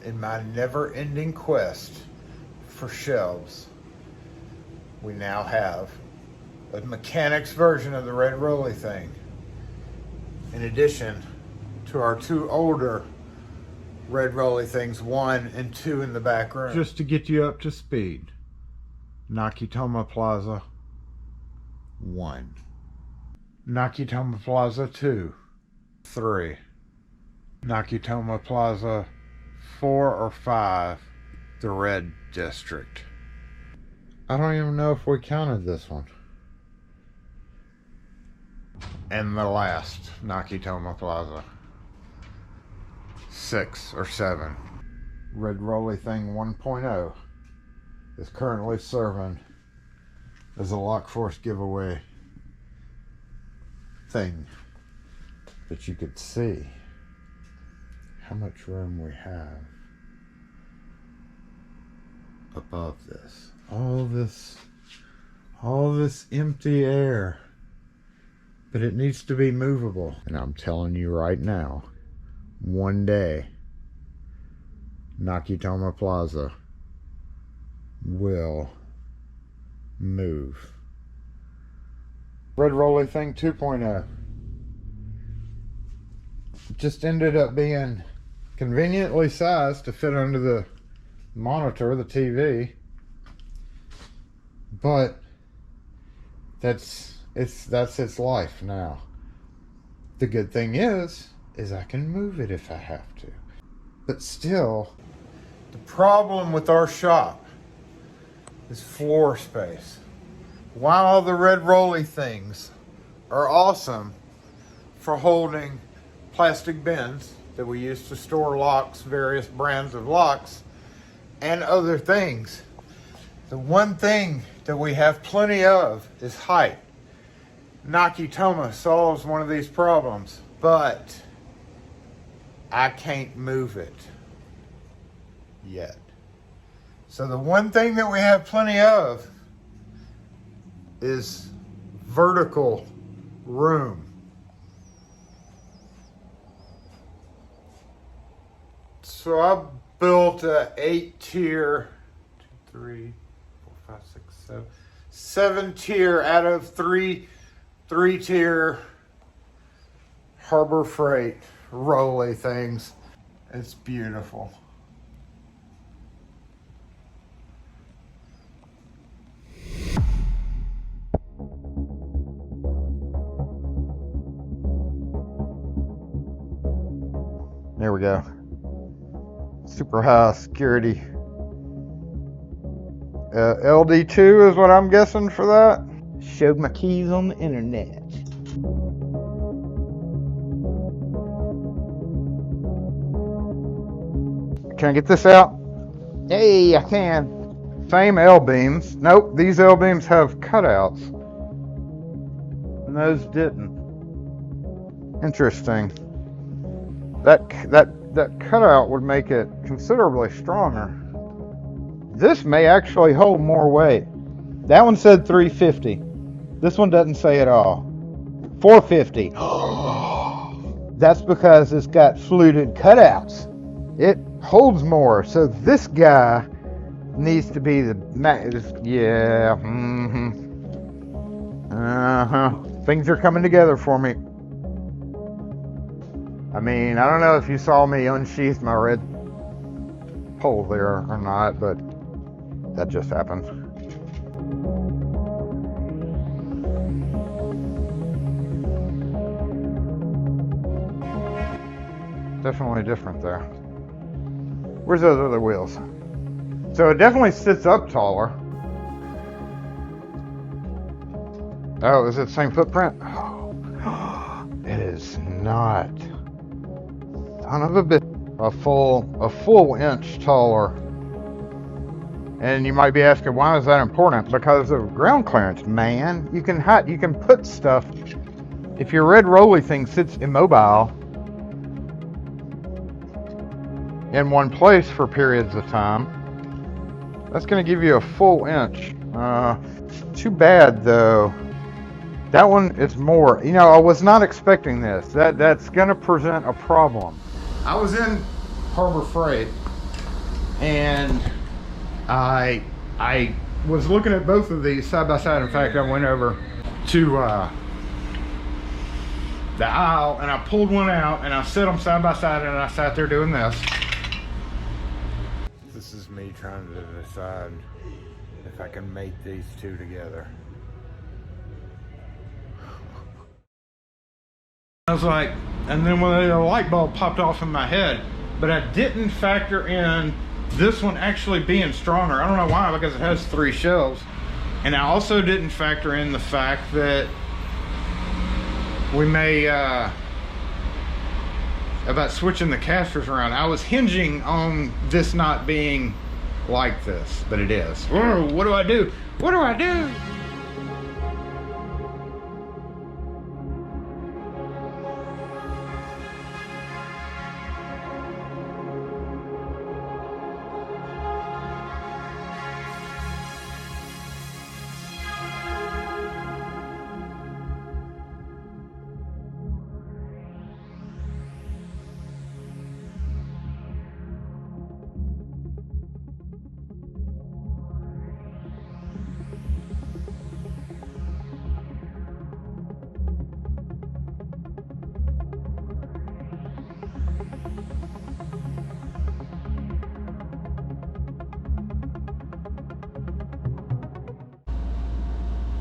in my never-ending quest for shelves, we now have a mechanics version of the red rolly thing, in addition to our two older red rolly things, 1 and 2 in the back room. Just to get you up to speed, Nakatomi Plaza 1, Nakatomi Plaza 2, 3, Nakatomi Plaza 4 or 5, the red district. I don't even know if we counted this one. And the last Nakatomi Plaza 6 or 7. Red Rolly Thing 1.0 is currently serving as a Lock Force giveaway thing that you could see how much room we have above this. All this empty air. But it needs to be movable. And I'm telling you right now, one day, Nakatomi Plaza will move. Red Rolly Thing 2.0 just ended up being conveniently sized to fit under the monitor, the TV. But that's its life now. The good thing is I can move it if I have to. But still, the problem with our shop is floor space. While the red rolly things are awesome for holding plastic bins that we use to store locks, various brands of locks, and other things, the one thing that we have plenty of is height. Nakatomi solves one of these problems, but I can't move it yet. So the one thing that we have plenty of is vertical room. So I built a 8-tier, 2, 3, 4, 5, 6, 7 tier out of 3-tier Harbor Freight rolly things. It's beautiful. There we go. Super high security. LD2 is what I'm guessing for that. Showed my keys on the internet. Can I get this out? Hey, I can. Same L-beams. Nope, these L-beams have cutouts. And those didn't. Interesting. That cutout would make it considerably stronger. This may actually hold more weight. That one said 350. This one doesn't say at all. 450. That's because it's got fluted cutouts. It holds more. So this guy needs to be the yeah. Things are coming together for me. I mean, I don't know if you saw me unsheath my red pole there or not, but that just happened. Definitely different there. Where's those other wheels? So it definitely sits up taller. Oh, is it the same footprint? Oh, it is not. Son of a bit. A full inch taller. And you might be asking, why is that important? Because of ground clearance, man. You can put stuff. If your red rolly thing sits immobile in one place for periods of time, that's going to give you a full inch. Too bad though. That one is more. You know, I was not expecting this. That's going to present a problem. I was in Harbor Freight And I was looking at both of these side by side. In fact, I went over to the aisle and I pulled one out and I set them side by side and I sat there doing this. This is me trying to decide if I can mate these two together. I was like, and then when the light bulb popped off in my head, but I didn't factor in this one actually being stronger. I don't know why, because it has 3 shelves. And I also didn't factor in the fact that we may, about switching the casters around. I was hinging on this not being like this, but it is. Whoa, what do I do? What do I do?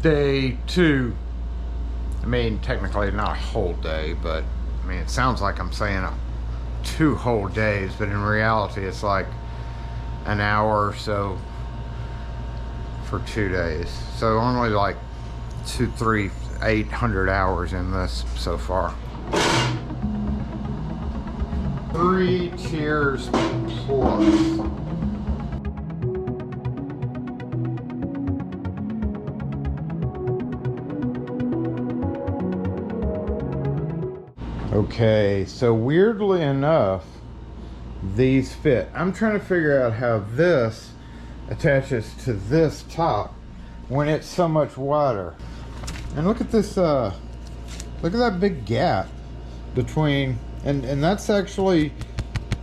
Day 2. I mean, technically not a whole day, but I mean, it sounds like I'm saying 2 whole days, but in reality, it's like an hour or so for 2 days. So only like 800 hours in this so far. 3 tiers plus. Okay, so weirdly enough, these fit. I'm trying to figure out how this attaches to this top when it's so much wider. And look at this, look at that big gap between, and that's actually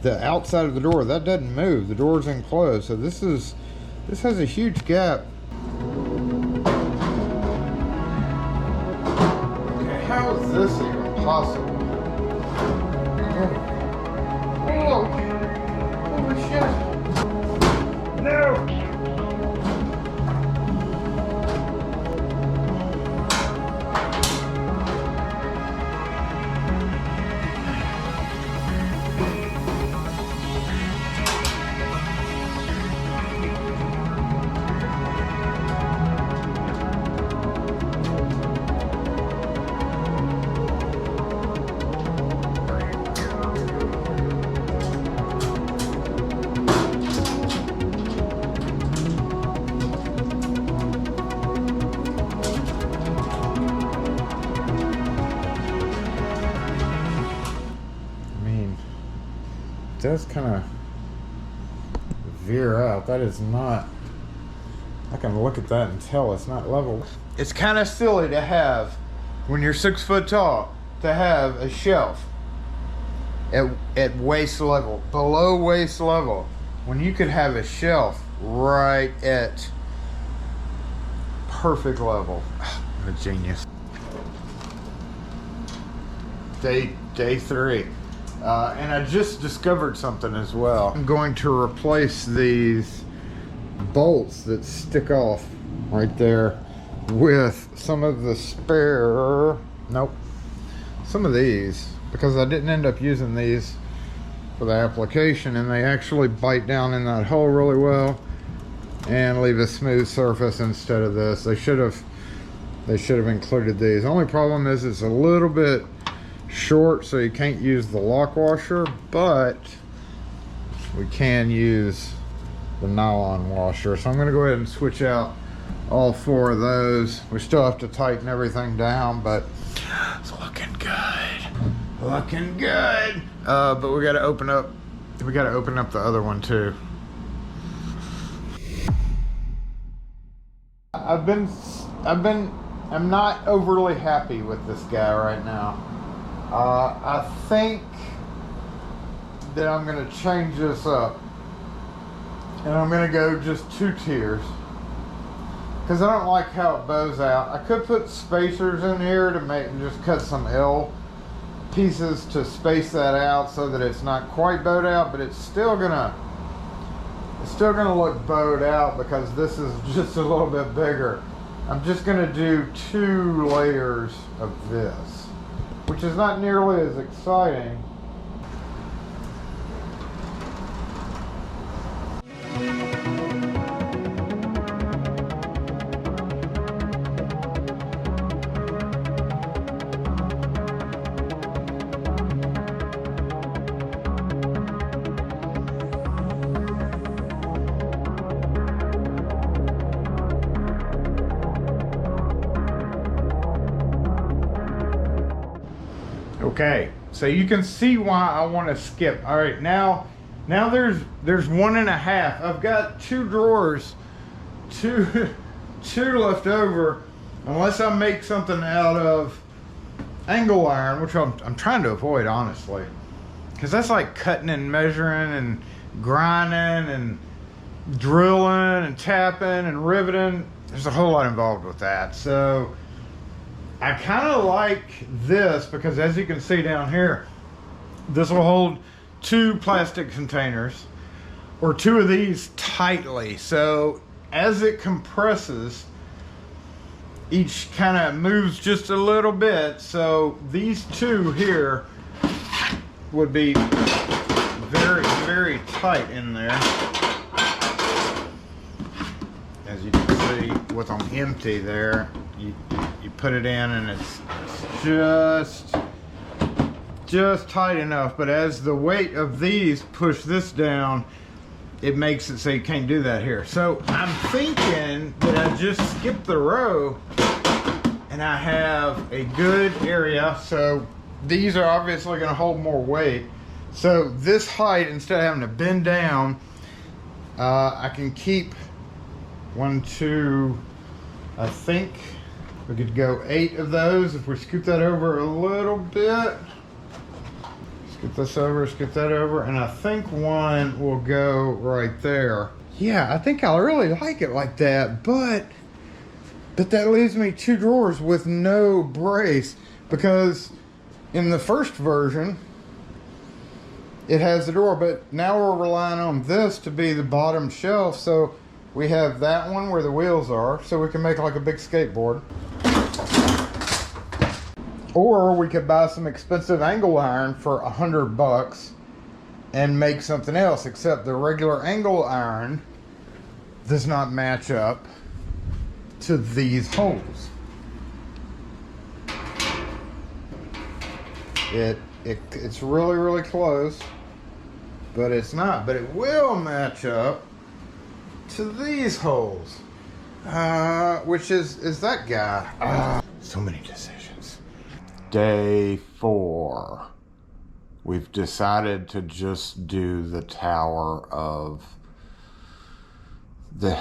the outside of the door. That doesn't move, the door's enclosed. So this has a huge gap. Okay, how is this even possible? Oh, holy shit. No. Does kind of veer out. That is not, I can look at that and tell it's not level. It's kind of silly to have, when you're 6 foot tall, to have a shelf at waist level, below waist level, when you could have a shelf right at perfect level. I'm a genius. Day 3. And I just discovered something as well. I'm going to replace these bolts that stick off right there with some of the spare, some of these, because I didn't end up using these for the application, and they actually bite down in that hole really well and leave a smooth surface instead of this. They should have included these. Only problem is it's a little bit short, so you can't use the lock washer, but we can use the nylon washer. So I'm going to go ahead and switch out all 4 of those. We still have to tighten everything down, but it's looking good. Looking good. But we got to open up the other one too. I'm not overly happy with this guy right now. I think that I'm going to change this up And I'm gonna go just 2 tiers because I don't like how it bows out. I could put spacers in here to make just cut some L pieces to space that out so that it's not quite bowed out, but it's still gonna look bowed out because this is just a little bit bigger. I'm just gonna do 2 layers of this, which is not nearly as exciting. Okay, so you can see why I want to skip. All right, now there's 1.5. I've got 2 drawers, two left over, unless I make something out of angle iron, which I'm trying to avoid, honestly, because that's like cutting and measuring and grinding and drilling and tapping and riveting. There's a whole lot involved with that. So I kind of like this because, as you can see down here, this will hold 2 plastic containers, or 2 of these tightly. So as it compresses, each kind of moves just a little bit. So these 2 here would be very, very tight in there. As you can see, with them empty there, you put it in and it's just tight enough. But as the weight of these push this down, it makes it so you can't do that here. So I'm thinking that I just skip the row and I have a good area. So these are obviously going to hold more weight. So this height, instead of having to bend down, I can keep 1, 2, I think we could go 8 of those if we scoot that over a little bit. Scoot this over, scoot that over, and I think 1 will go right there. Yeah, I think I really like it like that, but that leaves me 2 drawers with no brace, because in the first version it has the drawer, but now we're relying on this to be the bottom shelf. So we have that one where the wheels are, so we can make like a big skateboard. Or we could buy some expensive angle iron for $100 and make something else, except the regular angle iron does not match up to these holes. It's really, really close, but it's not. But it will match up to these holes, which is that guy. So many decisions. Day 4. We've decided to just do the tower of the,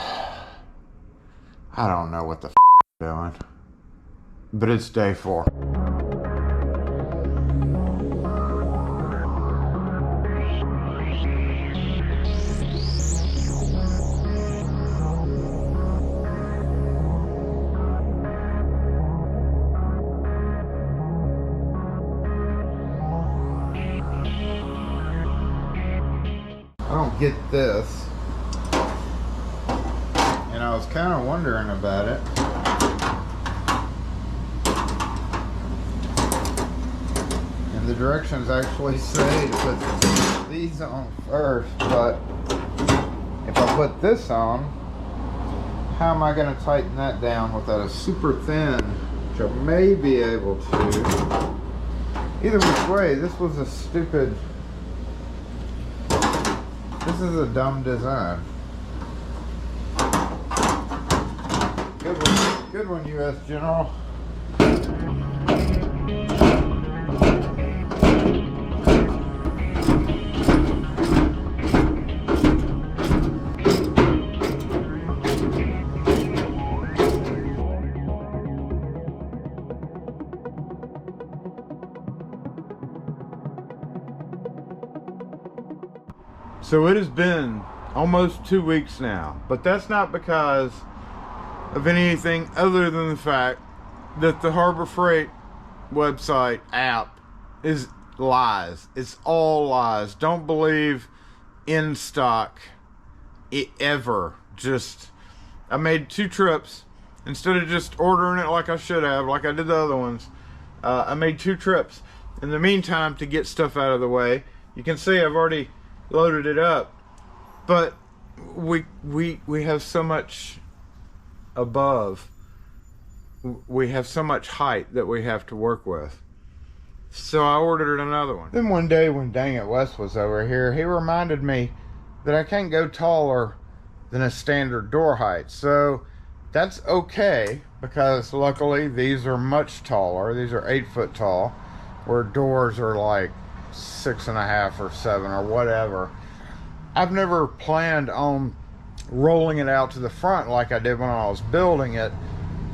I don't know what the doing, but it's day 4. I don't get this, and I was kind of wondering about it. And the directions actually say to put these on first, but if I put this on, how am I going to tighten that down without a super thin, which I may be able to. Either which way, this was a stupid, this is a dumb design. Good one, U.S. General. So it has been almost 2 weeks now. But that's not because of anything other than the fact that the Harbor Freight website app is lies. It's all lies. Don't believe in stock ever. Just, I made 2 trips instead of just ordering it like I should have, like I did the other ones. I made 2 trips in the meantime to get stuff out of the way. You can see I've already loaded it up, but we have so much above. We have so much height that we have to work with. So I ordered another one. Then one day when Dang It Wes was over here, he reminded me that I can't go taller than a standard door height. So that's okay, because luckily these are much taller. These are 8 foot tall, where doors are like 6.5 or 7 or whatever. I've never planned on rolling it out to the front like I did when I was building it.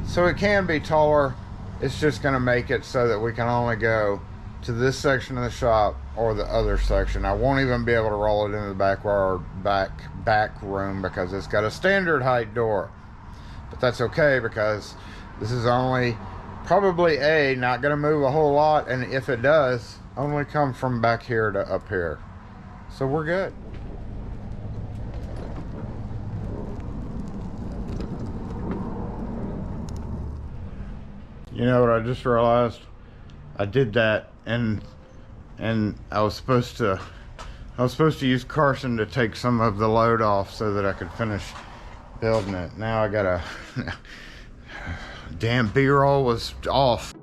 So it can be taller. It's just going to make it so that we can only go to this section of the shop or the other section. I won't even be able to roll it into the back room because it's got a standard height door. But that's okay, because this is only probably not going to move a whole lot, and if it does, only come from back here to up here. So we're good. You know what I just realized? I did that and I was supposed to use Carson to take some of the load off so that I could finish building it. Now I gotta damn B-roll was off.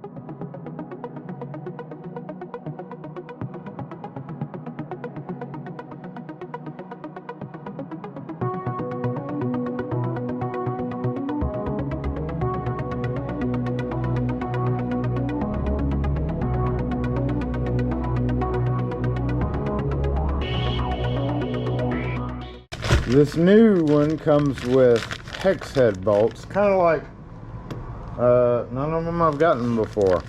This new one comes with hex head bolts, kind of like none of them I've gotten before.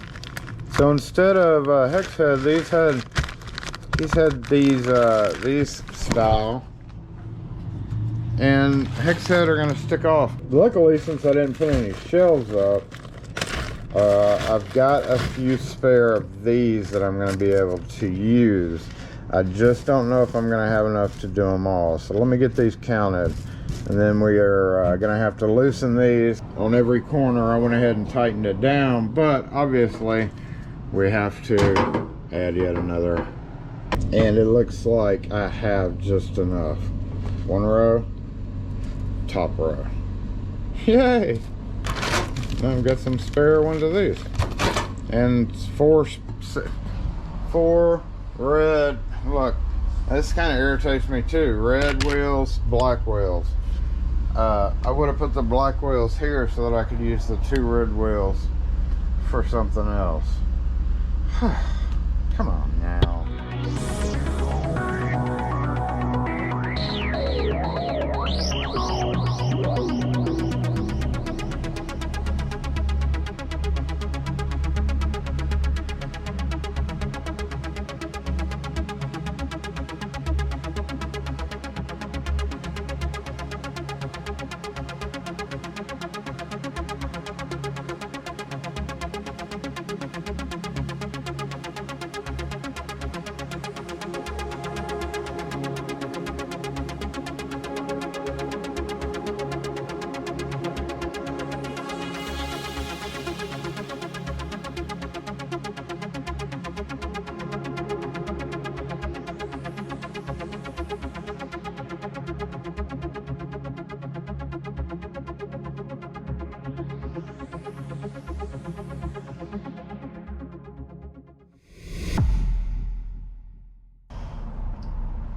So instead of hex head, these had these style, and hex head are going to stick off. Luckily, since I didn't put any shelves up, I've got a few spare of these that I'm going to be able to use. I just don't know if I'm going to have enough to do them all. So let me get these counted, and then we are going to have to loosen these on every corner. I went ahead and tightened it down, but obviously we have to add yet another. And it looks like I have just enough. 1 row, top row. Yay! Now I've got some spare ones of these. And 4 red. Look, this kind of irritates me too. Red wheels, black wheels. I would have put the black wheels here so that I could use the 2 red wheels for something else. Come on now.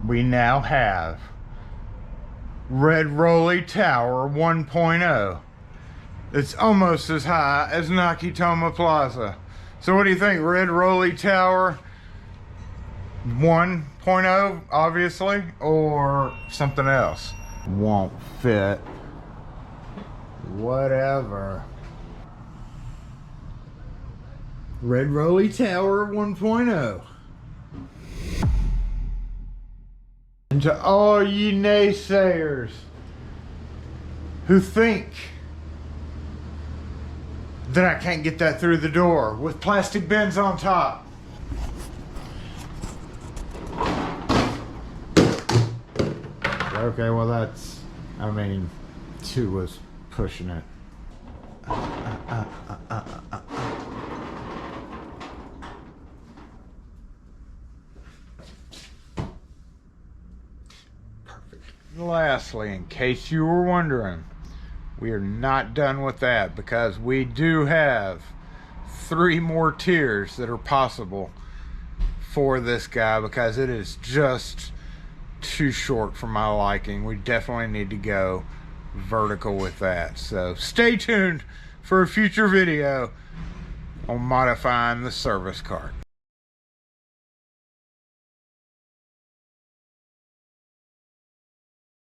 We now have Red Rolly Tower 1.0. It's almost as high as Nakatomi Plaza. So what do you think? Red Rolly Tower 1.0, obviously, or something else? Won't fit. Whatever. Red Rolly Tower 1.0. And to all ye naysayers who think that I can't get that through the door with plastic bins on top. Okay, well that's, I mean, 2 was pushing it. Perfect. Lastly, in case you were wondering, we are not done with that because we do have 3 more tiers that are possible for this guy because it is just too short for my liking. We definitely need to go vertical with that. So stay tuned for a future video on modifying the service cart.